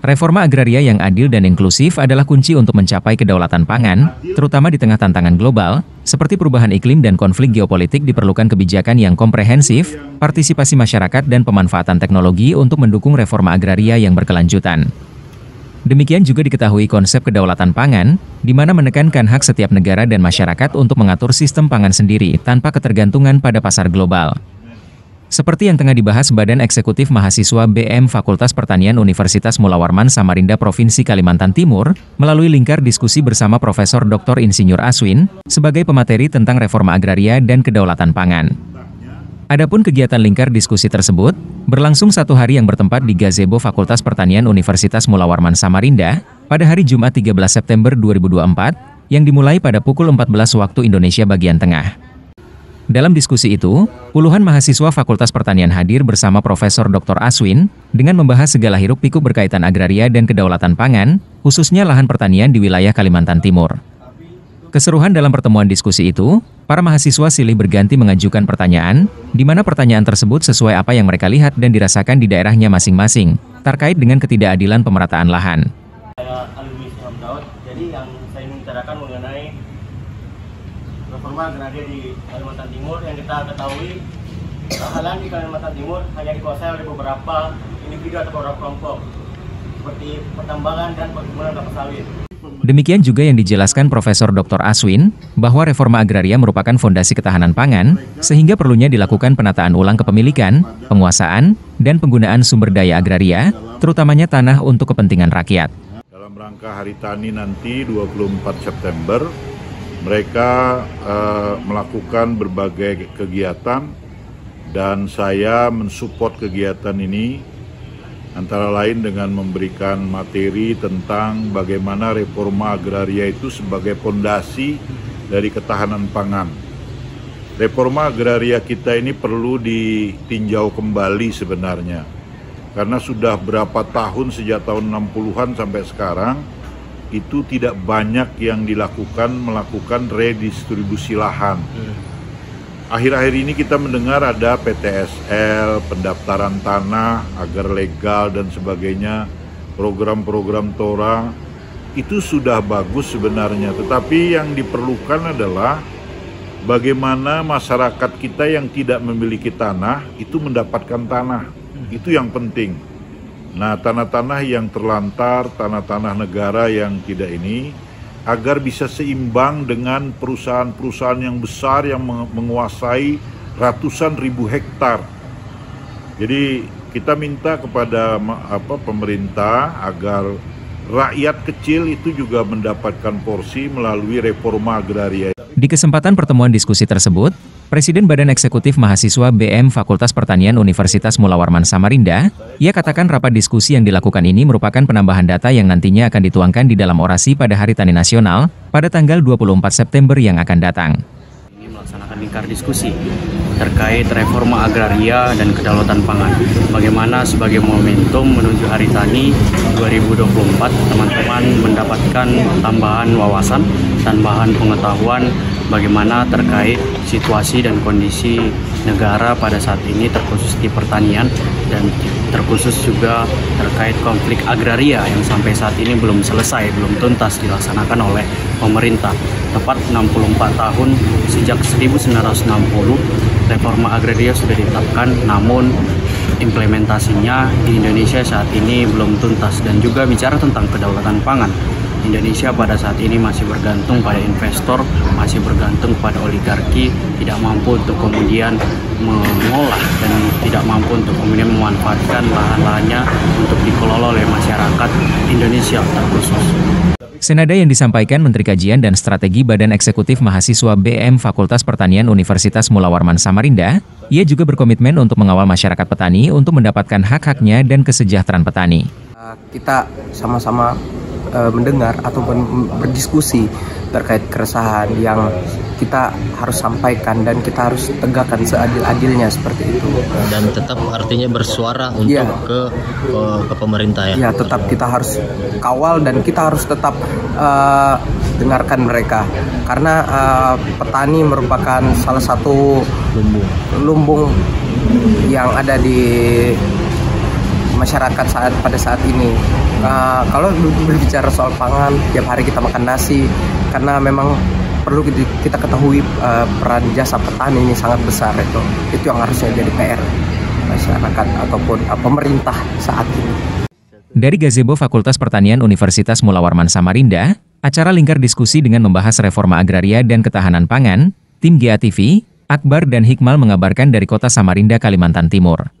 Reforma agraria yang adil dan inklusif adalah kunci untuk mencapai kedaulatan pangan, terutama di tengah tantangan global, seperti perubahan iklim dan konflik geopolitik. Diperlukan kebijakan yang komprehensif, partisipasi masyarakat dan pemanfaatan teknologi untuk mendukung reforma agraria yang berkelanjutan. Demikian juga diketahui konsep kedaulatan pangan, di mana menekankan hak setiap negara dan masyarakat untuk mengatur sistem pangan sendiri tanpa ketergantungan pada pasar global. Seperti yang tengah dibahas Badan Eksekutif Mahasiswa BM Fakultas Pertanian Universitas Mula Warman Samarinda Provinsi Kalimantan Timur, melalui lingkar diskusi bersama Profesor Dr. Insinyur Aswin, sebagai pemateri tentang reforma agraria dan kedaulatan pangan. Adapun kegiatan lingkar diskusi tersebut, berlangsung 1 hari yang bertempat di Gazebo Fakultas Pertanian Universitas Mula Warman Samarinda, pada hari Jumat 13 September 2024, yang dimulai pada pukul 14 waktu Indonesia bagian tengah. Dalam diskusi itu, puluhan mahasiswa Fakultas Pertanian hadir bersama Profesor Dr. Aswin dengan membahas segala hiruk-pikuk berkaitan agraria dan kedaulatan pangan, khususnya lahan pertanian di wilayah Kalimantan Timur. Keseruan dalam pertemuan diskusi itu, para mahasiswa silih berganti mengajukan pertanyaan, di mana pertanyaan tersebut sesuai apa yang mereka lihat dan dirasakan di daerahnya masing-masing, terkait dengan ketidakadilan pemerataan lahan. Jadi yang saya ingin bicarakan mengenai reforma agraria di Kalimantan Timur. Yang kita ketahui, lahan di Kalimantan Timur hanya dikuasai oleh beberapa individu atau beberapa kelompok, seperti pertambangan dan perkebunan kelapa sawit. Demikian juga yang dijelaskan Profesor Dr. Aswin, bahwa reforma agraria merupakan fondasi ketahanan pangan, sehingga perlunya dilakukan penataan ulang kepemilikan, penguasaan, dan penggunaan sumber daya agraria, terutamanya tanah untuk kepentingan rakyat. Dalam rangka Hari Tani nanti 24 September, mereka melakukan berbagai kegiatan dan saya mensupport kegiatan ini antara lain dengan memberikan materi tentang bagaimana reforma agraria itu sebagai fondasi dari ketahanan pangan. Reforma agraria kita ini perlu ditinjau kembali sebenarnya, karena sudah berapa tahun sejak tahun 60-an sampai sekarang itu tidak banyak yang melakukan redistribusi lahan. Akhir-akhir ini kita mendengar ada PTSL, pendaftaran tanah agar legal dan sebagainya, program-program TORA, itu sudah bagus sebenarnya. Tetapi yang diperlukan adalah bagaimana masyarakat kita yang tidak memiliki tanah itu mendapatkan tanah. Itu yang penting. Nah, tanah-tanah yang terlantar, tanah-tanah negara yang tidak ini, agar bisa seimbang dengan perusahaan-perusahaan yang besar yang menguasai ratusan ribu hektar. Jadi kita minta kepada pemerintah agar rakyat kecil itu juga mendapatkan porsi melalui reforma agraria. Di kesempatan pertemuan diskusi tersebut, Presiden Badan Eksekutif Mahasiswa BM Fakultas Pertanian Universitas Mula Warman Samarinda, ia katakan rapat diskusi yang dilakukan ini merupakan penambahan data yang nantinya akan dituangkan di dalam orasi pada Hari Tani Nasional pada tanggal 24 September yang akan datang. Ini melaksanakan lingkar diskusi terkait reforma agraria dan kedaulatan pangan. Bagaimana sebagai momentum menuju Hari Tani 2024, teman-teman mendapatkan tambahan wawasan, tambahan pengetahuan bagaimana terkait situasi dan kondisi negara pada saat ini, terkhusus di pertanian dan terkhusus juga terkait konflik agraria yang sampai saat ini belum selesai, belum tuntas dilaksanakan oleh pemerintah. Tepat 64 tahun sejak 1960 reforma agraria sudah ditetapkan, namun implementasinya di Indonesia saat ini belum tuntas. Dan juga bicara tentang kedaulatan pangan, Indonesia pada saat ini masih bergantung pada investor, masih bergantung pada oligarki, tidak mampu untuk kemudian mengolah dan tidak mampu untuk kemudian memanfaatkan lahan-lahannya untuk dikelola oleh masyarakat Indonesia terkhusus. Senada yang disampaikan Menteri Kajian dan Strategi Badan Eksekutif Mahasiswa BM Fakultas Pertanian Universitas Mula Warman Samarinda, ia juga berkomitmen untuk mengawal masyarakat petani untuk mendapatkan hak-haknya dan kesejahteraan petani. Kita sama-sama mendengar ataupun berdiskusi terkait keresahan yang kita harus sampaikan dan kita harus tegakkan seadil-adilnya seperti itu. Dan tetap artinya bersuara untuk ke pemerintah ya? Ya, tetap kita harus kawal dan kita harus tetap dengarkan mereka. Karena petani merupakan salah satu lumbung yang ada di masyarakat pada saat ini. Kalau berbicara soal pangan, tiap hari kita makan nasi, karena memang perlu kita ketahui peran jasa petani ini sangat besar itu yang harusnya jadi PR masyarakat ataupun pemerintah saat ini. Dari Gazebo Fakultas Pertanian Universitas Mula Warman Samarinda, acara lingkar diskusi dengan membahas reforma agraria dan ketahanan pangan, tim GATV, Akbar dan Hikmal mengabarkan dari kota Samarinda, Kalimantan Timur.